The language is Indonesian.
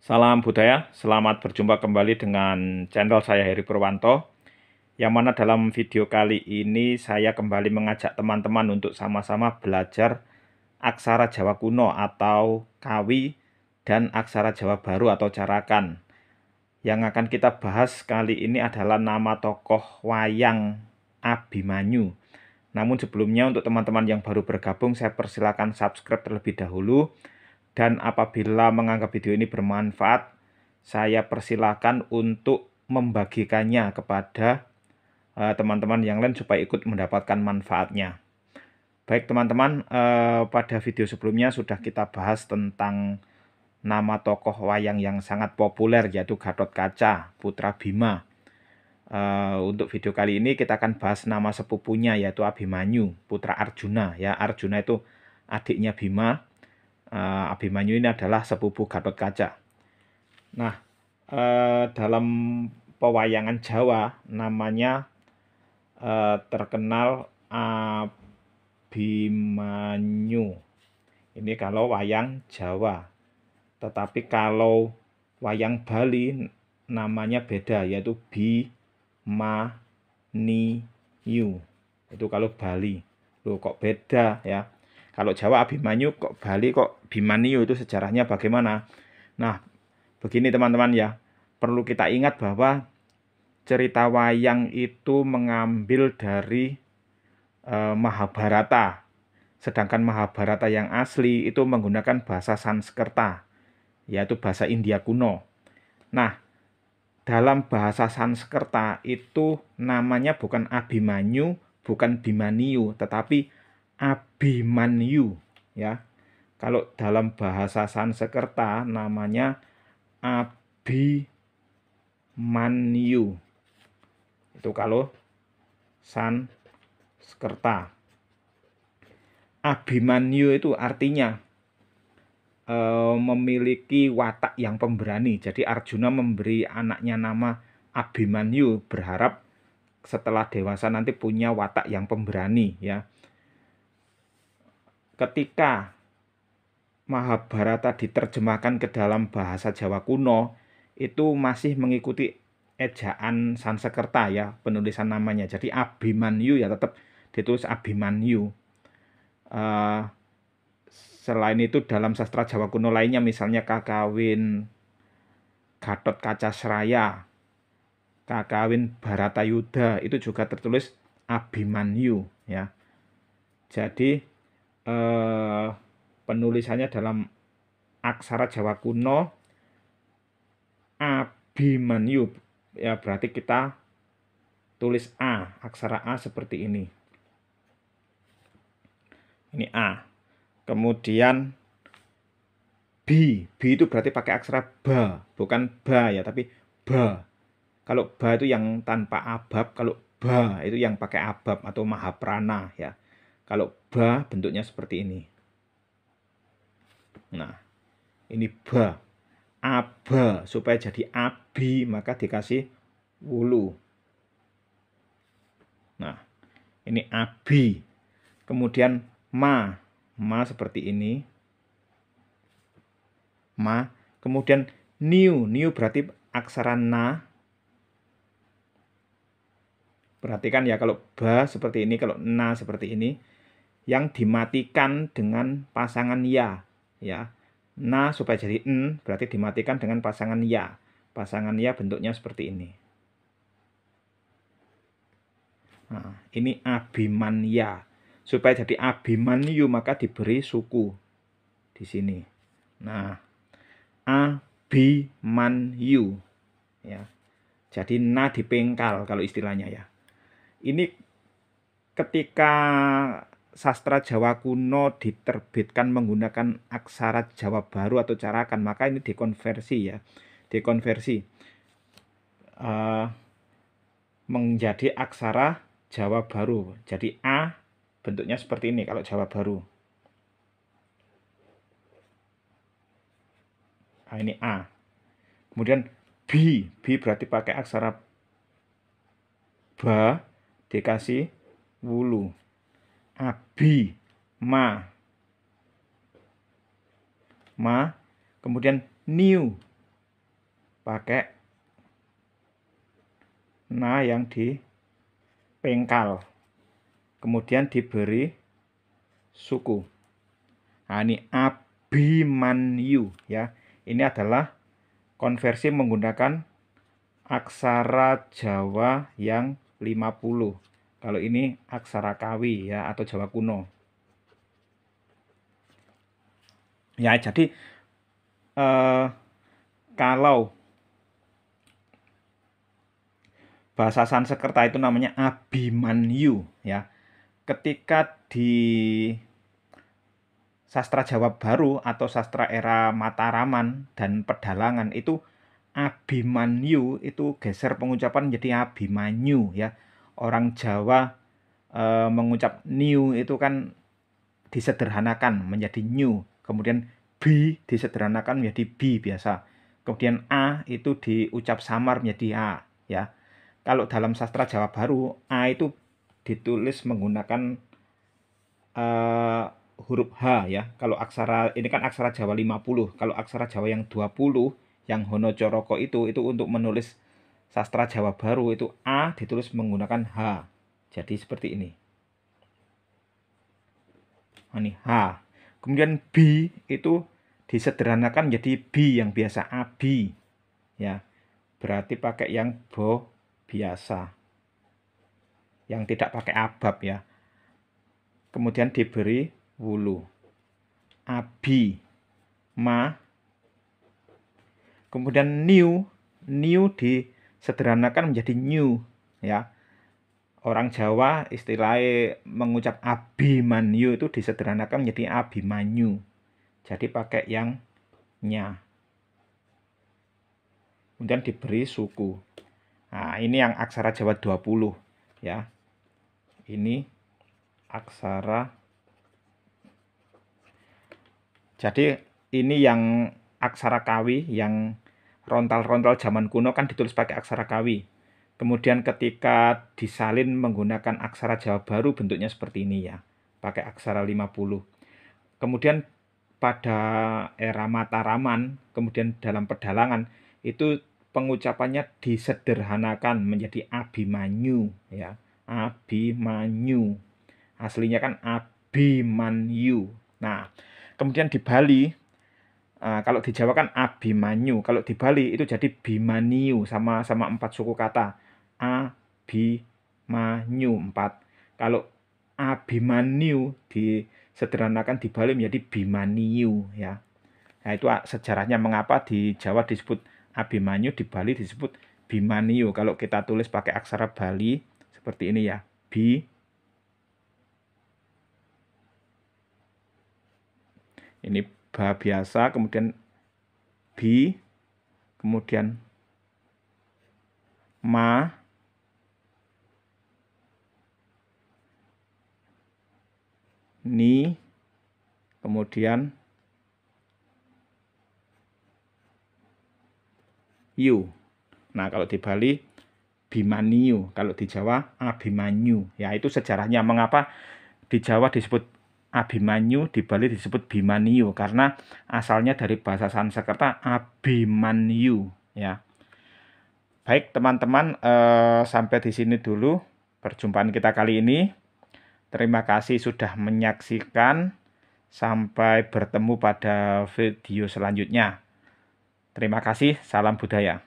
Salam budaya, selamat berjumpa kembali dengan channel saya Heri Purwanto. Yang mana dalam video kali ini saya kembali mengajak teman-teman untuk sama-sama belajar aksara Jawa kuno atau Kawi dan aksara Jawa baru atau Carakan. Yang akan kita bahas kali ini adalah nama tokoh wayang Abimanyu. Namun sebelumnya untuk teman-teman yang baru bergabung, saya persilakan subscribe terlebih dahulu. Dan apabila menganggap video ini bermanfaat, saya persilakan untuk membagikannya kepada teman-teman yang lain supaya ikut mendapatkan manfaatnya. Baik teman-teman, pada video sebelumnya sudah kita bahas tentang nama tokoh wayang yang sangat populer yaitu Gatotkaca, putra Bima. Untuk video kali ini kita akan bahas nama sepupunya yaitu Abimanyu, putra Arjuna. Ya, Arjuna itu adiknya Bima. Abimanyu ini adalah sepupu Gatotkaca. Nah, dalam pewayangan Jawa namanya terkenal Abimanyu. Ini kalau wayang Jawa. Tetapi kalau wayang Bali namanya beda yaitu Bimanyu. Itu kalau Bali. Loh, kok beda ya? Kalau Jawa Abimanyu, kok Bali kok Bimanyu, itu sejarahnya bagaimana? Nah, begini teman-teman ya, perlu kita ingat bahwa cerita wayang itu mengambil dari Mahabharata. Sedangkan Mahabharata yang asli itu menggunakan bahasa Sanskerta, yaitu bahasa India kuno. Nah, dalam bahasa Sanskerta itu namanya bukan Abimanyu, bukan Bimanyu, tetapi Abimanyu ya. Kalau dalam bahasa Sanskerta namanya Abimanyu. Itu kalau Sanskerta. Abimanyu itu artinya memiliki watak yang pemberani. Jadi Arjuna memberi anaknya nama Abimanyu, berharap setelah dewasa nanti punya watak yang pemberani ya. Ketika Mahabharata diterjemahkan ke dalam bahasa Jawa kuno, itu masih mengikuti ejaan Sanskerta ya, penulisan namanya. Jadi Abimanyu ya tetap ditulis Abimanyu. Selain itu dalam sastra Jawa kuno lainnya, misalnya Kakawin Gatotkaca Sraya, Kakawin Bharatayuda, itu juga tertulis Abimanyu ya. Jadi penulisannya dalam aksara Jawa kuno Abimanyu ya, berarti kita tulis A, aksara A seperti ini. Ini A. Kemudian B itu berarti pakai aksara ba, bukan ba ya, tapi ba. Kalau ba itu yang tanpa abab, kalau ba itu yang pakai abab atau mahaprana ya. Kalau ba bentuknya seperti ini. Nah, ini ba. Aba, supaya jadi abi maka dikasih wulu. Nah, ini abi. Kemudian ma seperti ini. Ma. Kemudian niu berarti aksara na. Perhatikan ya, kalau ba seperti ini, kalau na seperti ini, yang dimatikan dengan pasangan ya. Na supaya jadi n berarti dimatikan dengan pasangan ya. Pasangan ya bentuknya seperti ini. Nah, ini Abimanya. Supaya jadi Abimanyu maka diberi suku di sini. Nah, Abimanyu ya. Jadi na dipengkal kalau istilahnya ya. Ini ketika sastra Jawa kuno diterbitkan menggunakan aksara Jawa baru atau Carakan, maka ini dikonversi ya. Dikonversi menjadi aksara Jawa baru. Jadi A bentuknya seperti ini kalau Jawa baru. Nah, ini A. Kemudian B berarti pakai aksara ba dikasih wulu. Abi, ma. Kemudian niu pakai na yang dipengkal, kemudian diberi suku. Nah, ini Abimanyu ya. Ini adalah konversi menggunakan aksara Jawa yang 50. Kalau ini aksara Kawi ya, atau Jawa kuno. Ya, jadi kalau bahasa Sanskerta itu namanya Abimanyu ya. Ketika di sastra Jawa Baru atau sastra era Mataraman dan Pedalangan itu Abimanyu itu geser pengucapan menjadi Abimanyu ya. Orang Jawa mengucap new itu kan disederhanakan menjadi new. Kemudian B disederhanakan menjadi B biasa. Kemudian A itu diucap samar menjadi A ya. Kalau dalam sastra Jawa Baru, A itu ditulis menggunakan huruf H ya. Kalau aksara ini kan aksara Jawa 50. Kalau aksara Jawa yang 20 yang Hono Coroko itu untuk menulis sastra Jawa Baru itu A ditulis menggunakan H. Jadi seperti ini. Ini H. Kemudian B itu disederhanakan menjadi B yang biasa, Abi ya. Berarti pakai yang bo biasa, yang tidak pakai abab ya. Kemudian diberi wulu, Abi ma. Kemudian new disederhanakan menjadi new ya. Orang Jawa istilahnya mengucap Abimanyu itu disederhanakan menjadi Abimanyu. Jadi pakai yang nya. Kemudian diberi suku. Nah, ini yang aksara Jawa 20 ya. Ini aksara. Jadi ini yang aksara Kawi, yang rontal-rontal zaman kuno kan ditulis pakai aksara Kawi. Kemudian ketika disalin menggunakan aksara Jawa Baru bentuknya seperti ini ya, pakai aksara 50. Kemudian pada era Mataraman, kemudian dalam Pedalangan itu pengucapannya disederhanakan menjadi Abimanyu ya, Abimanyu. Aslinya kan Abimanyu. Nah, kemudian di Bali, kalau di Jawa kan Abimanyu, kalau di Bali itu jadi Bimaniu, sama 4 suku kata. Abimanyu 4. Kalau Abimanyu disederhanakan di Bali menjadi Bimaniu ya. Nah, itu sejarahnya mengapa di Jawa disebut Abimanyu, di Bali disebut Bimaniu. Kalau kita tulis pakai aksara Bali seperti ini ya, Bi. Ini ba biasa, kemudian bi, kemudian ma, ni, kemudian yu. Nah, kalau di Bali Bimaniu, kalau di Jawa Abimanyu. Ya, itu sejarahnya mengapa di Jawa disebut Abimanyu, di Bali disebut Bimaniu, karena asalnya dari bahasa Sanskerta Abimanyu ya. Baik teman-teman, sampai di sini dulu perjumpaan kita kali ini. Terima kasih sudah menyaksikan. Sampai bertemu pada video selanjutnya. Terima kasih, salam budaya.